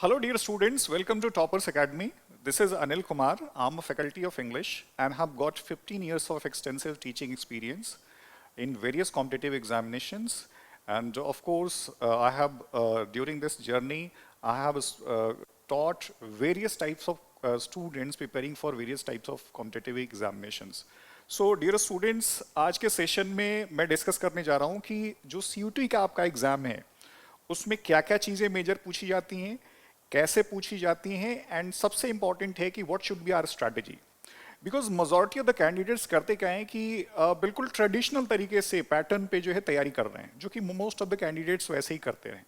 Hello, dear students. Welcome to Toppers Academy. This is Anil Kumar. I'm a faculty of English and have got 15 years of extensive teaching experience in various competitive examinations. And of course, I have, during this journey, I have taught various types of students preparing for various types of competitive examinations. So, dear students, आज के session में मैं discuss करने जा रहा हूँ कि जो CUT का आपका एग्जाम है उसमें क्या क्या चीज़ें मेजर पूछी जाती हैं, कैसे पूछी जाती हैं, एंड सबसे इंपॉर्टेंट है कि what should be our strategy. Because majority of the candidates करते क्या हैं कि बिल्कुल ट्रेडिशनल तरीके से पैटर्न पे जो है तैयारी कर रहे हैं, जो कि मोस्ट ऑफ द कैंडिडेट्स वैसे ही करते हैं।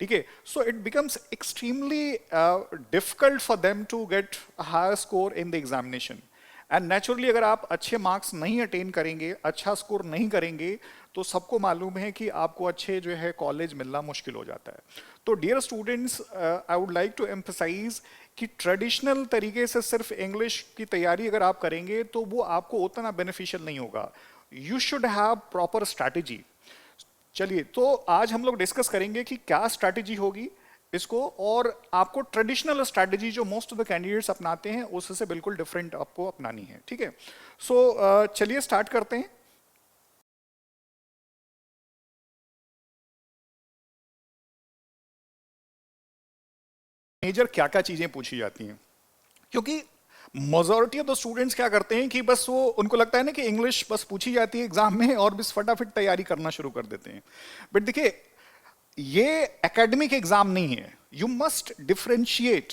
ठीक है, so it becomes extremely difficult for them to get higher score in the examination. And naturally अगर आप अच्छे मार्क्स नहीं अटेन करेंगे, अच्छा स्कोर नहीं करेंगे, तो सबको मालूम है कि आपको अच्छे जो है कॉलेज मिलना मुश्किल हो जाता है। तो dear students, I would like to emphasize कि ट्रेडिशनल तरीके से सिर्फ इंग्लिश की तैयारी अगर आप करेंगे तो वो आपको उतना बेनिफिशियल नहीं होगा। You should have proper strategy. चलिए, तो आज हम लोग डिस्कस करेंगे कि क्या स्ट्रैटेजी होगी इसको, और आपको ट्रेडिशनल स्ट्रैटेजी जो मोस्ट ऑफ द कैंडिडेट्स अपनाते हैं उससे बिल्कुल डिफरेंट आपको अपनानी है। ठीक है, सो चलिए स्टार्ट करते हैं। मेजर क्या क्या चीजें पूछी जाती हैं, क्योंकि मेजॉरिटी ऑफ द स्टूडेंट्स क्या करते हैं कि बस वो उनको लगता है ना कि इंग्लिश बस पूछी जाती है एग्जाम में और बस फटाफट तैयारी करना शुरू कर देते हैं। बट देखिए, ये एकेडमिक एग्जाम नहीं है। You must differentiate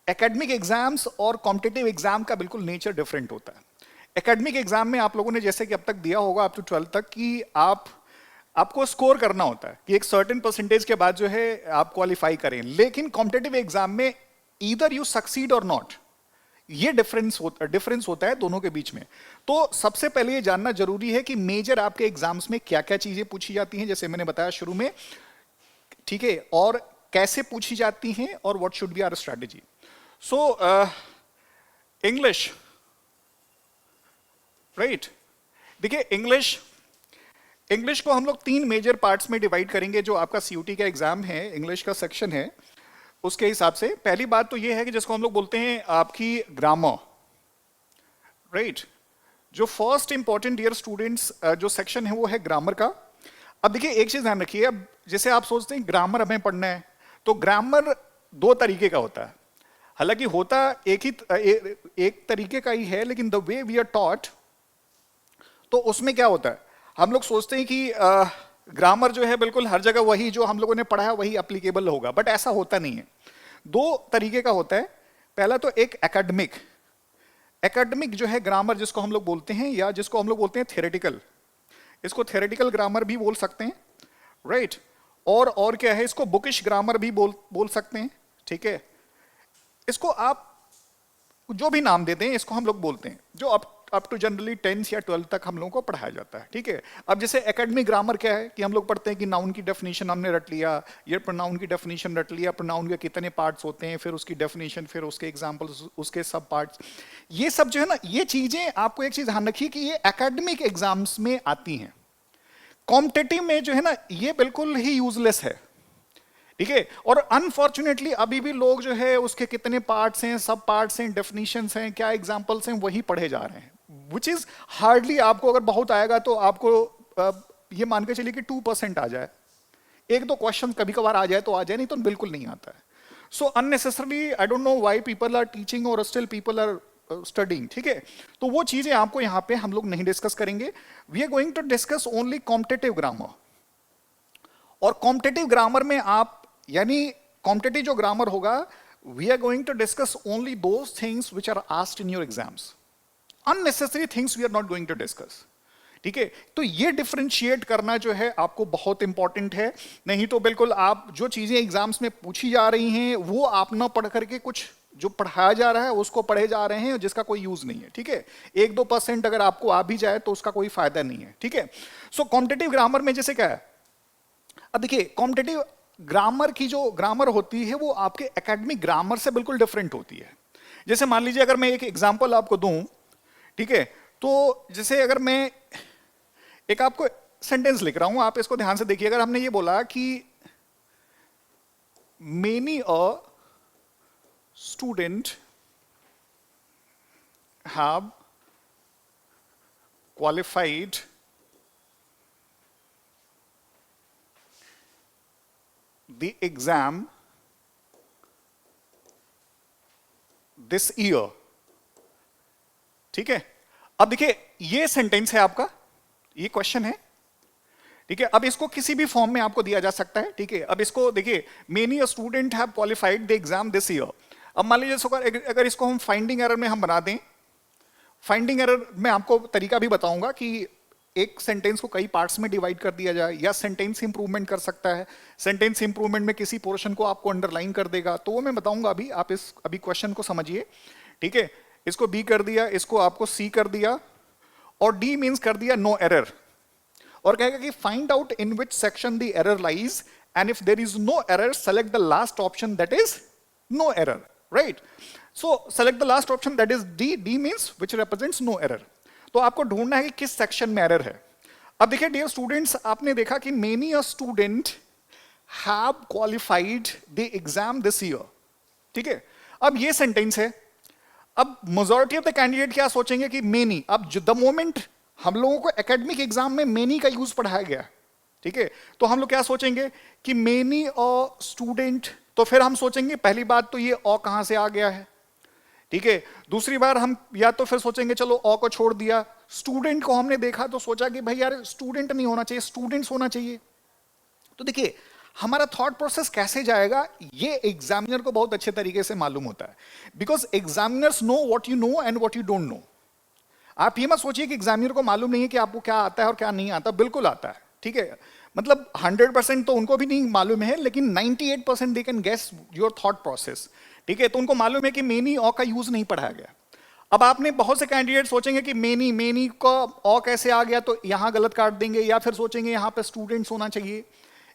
academic exams और कॉम्पिटिटिव एग्जाम का बिल्कुल नेचर डिफरेंट होता है। एकेडमिक एग्जाम में आप लोगों ने जैसे कि अब तक दिया होगा अप टू 12 तक कि आपको स्कोर करना होता है कि एक सर्टेन परसेंटेज के बाद जो है आप क्वालिफाई करें, लेकिन कॉम्पिटिटिव एग्जाम में ईदर यू सक्सीड और नॉट, ये डिफरेंस होता है दोनों के बीच में। तो सबसे पहले ये जानना जरूरी है कि मेजर आपके एग्जाम्स में क्या क्या चीजें पूछी जाती हैं, जैसे मैंने बताया शुरू में। ठीक है, और कैसे पूछी जाती हैं और what should be our strategy. So English, right. देखिए, इंग्लिश को हम लोग 3 मेजर पार्ट्स में डिवाइड करेंगे। जो आपका CUT का एग्जाम है, इंग्लिश का सेक्शन है, उसके हिसाब से पहली बात तो ये है कि जिसको हम लोग बोलते हैं आपकी ग्रामर, राइट। जो फर्स्ट इंपॉर्टेंट डियर स्टूडेंट्स जो सेक्शन है वो है ग्रामर का। अब देखिए, एक चीज ध्यान रखिए, अब जैसे आप सोचते हैं ग्रामर हमें पढ़ना है, तो ग्रामर 2 तरीके का होता है। हालांकि होता एक तरीके का ही है, लेकिन the way we are taught, तो उसमें क्या होता है, हम लोग सोचते हैं कि ग्रामर जो है बिल्कुल हर जगह वही जो हम लोगों ने पढ़ा है वही एप्लीकेबल होगा, बट ऐसा होता नहीं है। 2 तरीके का होता है। पहला तो एक एकेडमिक जो है ग्रामर जिसको हम लोग बोलते हैं, या जिसको हम लोग बोलते हैं थ्योरेटिकल, इसको थ्योरेटिकल ग्रामर भी बोल सकते हैं, राइट। और क्या है, इसको बुकिश ग्रामर भी बोल सकते हैं। ठीक है, इसको आप जो भी नाम देते हैं इसको हम लोग बोलते हैं, जो अप टू जनरली 10th या 12th तक हम लोगों को पढ़ाया जाता है। ठीक है, अब जैसे एकेडमिक ग्रामर क्या है कि हम लोग पढ़ते हैं कि नाउन की डेफिनेशन हमने रट लिया, ये प्रोनाउन की डेफिनेशन रट लिया, प्रोनाउन के कितने पार्ट्स होते हैं, फिर उसकी डेफिनेशन, फिर उसके एग्जांपल्स, उसके सब पार्ट्स, ये सब जो है ना, ये चीजें आपको एक चीज ध्यान रखिए कि ये एकेडमिक एग्जाम्स में आती हैं। कॉम्पिटिटिव में जो है ना, ये बिल्कुल ही यूजलेस है। ठीक है, और अनफॉर्चुनेटली अभी भी लोग जो है उसके कितने पार्ट्स हैं, सब पार्ट्स हैं, डेफिनेशंस हैं, क्या एग्जांपल्स हैं, वही पढ़े जा रहे हैं, विच इज हार्डली, आपको अगर बहुत आएगा तो आपको ये मान के चलिए कि 2% आ जाए। 1-2 क्वेश्चन कभी कभार आ जाए तो आ जाए, नहीं तो बिल्कुल नहीं आता है। So unnecessarily I don't know why people are teaching और स्टिल पीपल आर स्टडिंग। ठीक है, तो वो चीजें आपको यहां पे हम लोग नहीं डिस्कस करेंगे। We are going to discuss only competitive grammar. और कॉम्पिटिटिव ग्रामर में आप, यानी कॉम्पिटिटिव जो ग्रामर होगा, we are going to discuss only those things which are asked in your exams. Unnecessary things we are not going to discuss. ठीक है, तो ये डिफरेंशिएट करना जो है आपको बहुत इंपॉर्टेंट है। नहीं तो बिल्कुल आप जो चीजें एग्जाम्स में पूछी जा रही हैं वो आप ना पढ़ करके कुछ जो पढ़ाया जा रहा है उसको पढ़े जा रहे हैं, जिसका कोई यूज नहीं है। ठीक है, 1-2% अगर आपको आ भी जाए तो उसका कोई फायदा नहीं है। ठीक है, सो कॉम्पिटिटिव ग्रामर में जैसे क्या है, अब देखिए, कॉम्पिटिटिव ग्रामर की जो ग्रामर होती है वो आपके एकेडमिक ग्रामर से बिल्कुल डिफरेंट होती है। जैसे मान लीजिए अगर मैं एक एग्जांपल आपको दूं, ठीक है, तो जैसे अगर मैं एक आपको सेंटेंस लिख रहा हूं, आप इसको ध्यान से देखिए। अगर हमने ये बोला कि many a student have qualified the exam this year। ठीक है, अब देखिए ये सेंटेंस है आपका, ये क्वेश्चन है, ठीक है। अब इसको किसी भी फॉर्म में आपको दिया जा सकता है, ठीक है। अब इसको देखिए, many a student have qualified the exam this year. अब मान लीजिए अगर इसको हम फाइंडिंग एरर में हम बना दें, फाइंडिंग एरर में आपको तरीका भी बताऊंगा कि एक सेंटेंस को कई पार्ट्स में डिवाइड कर दिया जाए, या सेंटेंस इंप्रूवमेंट कर सकता है। सेंटेंस इंप्रूवमेंट में किसी पोर्शन को आपको अंडरलाइन कर देगा, तो वो मैं बताऊंगा अभी। आप अभी क्वेश्चन को समझिए, ठीक है। इसको बी कर दिया, इसको आपको सी कर दिया, और डी मींस कर दिया नो एरर, और कहेगा कि find out in which section the error lies, and if there is no error select the last option that is no error, right. So select the last option that is D, D means which represents no error. तो आपको ढूंढना है कि किस section में error है। अब देखिए डियर स्टूडेंट्स, आपने देखा कि many a student have qualified the exam this year, ठीक है। अब ये सेंटेंस है। अब मेजॉरिटी ऑफ द कैंडिडेट क्या सोचेंगे कि मेनी, अब द मोमेंट हम लोगों को एकेडमिक एग्जाम में मेनी का यूज पढ़ाया गया, ठीक है, तो हम लोग क्या सोचेंगे कि मेनी अ स्टूडेंट, तो फिर हम सोचेंगे पहली बात तो ये अ कहां से आ गया है, ठीक है। दूसरी बार हम या तो फिर सोचेंगे चलो अ को छोड़ दिया, स्टूडेंट को हमने देखा तो सोचा कि भाई यार स्टूडेंट नहीं होना चाहिए, स्टूडेंट्स होना चाहिए। तो देखिए हमारा थॉट प्रोसेस कैसे जाएगा, ये एग्जामिनर को बहुत अच्छे तरीके से मालूम होता है, because examiners know what you know and what you don't know. आप ये मत सोचिए कि एग्जामिनर को मालूम नहीं है कि आपको क्या आता है और क्या नहीं आता, बिल्कुल आता है, ठीक है। मतलब 100% तो उनको भी नहीं मालूम है, लेकिन 98% they can guess your thought process, ठीक है। तो उनको मालूम है कि मेनी ऑ का यूज नहीं पढ़ाया गया। अब आपने बहुत से कैंडिडेट सोचेंगे कि मेनी, मेनी का ऑ कैसे आ गया, तो यहां गलत काट देंगे, या फिर सोचेंगे यहां पे स्टूडेंट्स होना चाहिए।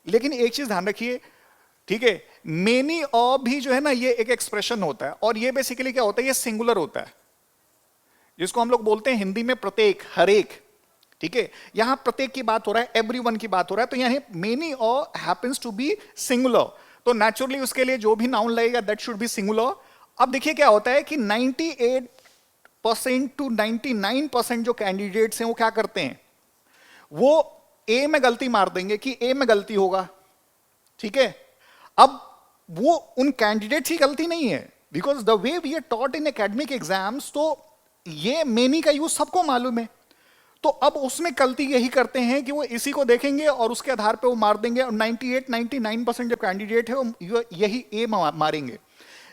लेकिन एक चीज ध्यान रखिए, ठीक है, मेनी ऑ भी जो है ना, ये एक एक्सप्रेशन होता है, और ये बेसिकली क्या होता है, ये सिंगुलर होता है, जिसको हम लोग बोलते हैं हिंदी में प्रत्येक, हर एक, ठीक है। यहां प्रत्येक की बात हो रहा है, एवरीवन की बात हो रहा है, तो यहां many a happens to be singular, तो नेचुरली उसके लिए जो भी नाउन लगेगा दैट शुड बी सिंगुलर। अब देखिए क्या होता है कि 98% टू 99% जो कैंडिडेट्स हैं वो क्या करते हैं, वो ए में गलती मार देंगे कि ए में गलती होगा, ठीक है। अब वो उन कैंडिडेट्स की गलती नहीं है, because the way we are taught in academic exams, तो ये मेनी का यूज सबको मालूम है। तो अब उसमें गलती यही करते हैं कि वो इसी को देखेंगे और उसके आधार पे वो मार देंगे, और 98-99% जो कैंडिडेट है वो यही ए मारेंगे।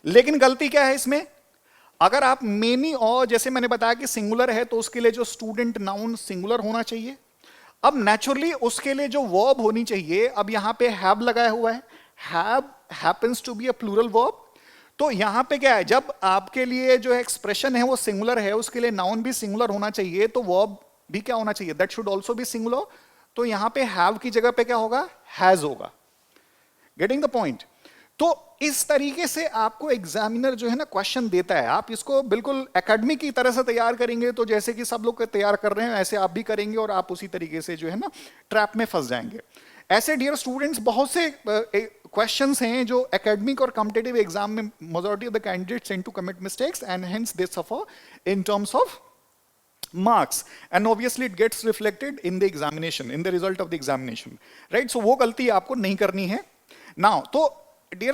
लेकिन गलती क्या है इसमें, अगर आप मेनी और जैसे मैंने बताया कि सिंगुलर है, तो उसके लिए जो स्टूडेंट नाउन सिंगुलर होना चाहिए। अब नेचुरली उसके लिए जो वर्ब होनी चाहिए, अब यहां पे हैव लगाया हुआ है, have happens to be a plural verb, तो यहां पे क्या है, जब आपके लिए जो एक्सप्रेशन है वो सिंगुलर है, उसके लिए नाउन भी सिंगुलर होना चाहिए, तो वर्ब भी क्या होना चाहिए, that should also be singular. तो यहां पे हैव की जगह पे क्या होगा, हैज होगा। Getting the point. तो इस तरीके से आपको एग्जामिनर जो है ना क्वेश्चन देता है, आप इसको बिल्कुल एकेडमिक की तरह से तैयार करेंगे, तो जैसे कि सब लोग तैयार कर रहे हैं ऐसे आप भी करेंगे, और आप उसी तरीके से जो है ना ट्रैप में फंस जाएंगे। ऐसे डियर स्टूडेंट्स बहुत से क्वेश्चंस हैं जो एकेडमिक और कॉम्पिटिटिव एग्जाम में majority of the candidates tend to commit mistakes, and hence they suffer in terms of marks, and obviously it gets reflected in the examination, in the result of the examination, right? So वो गलती आपको नहीं करनी है। now तो dear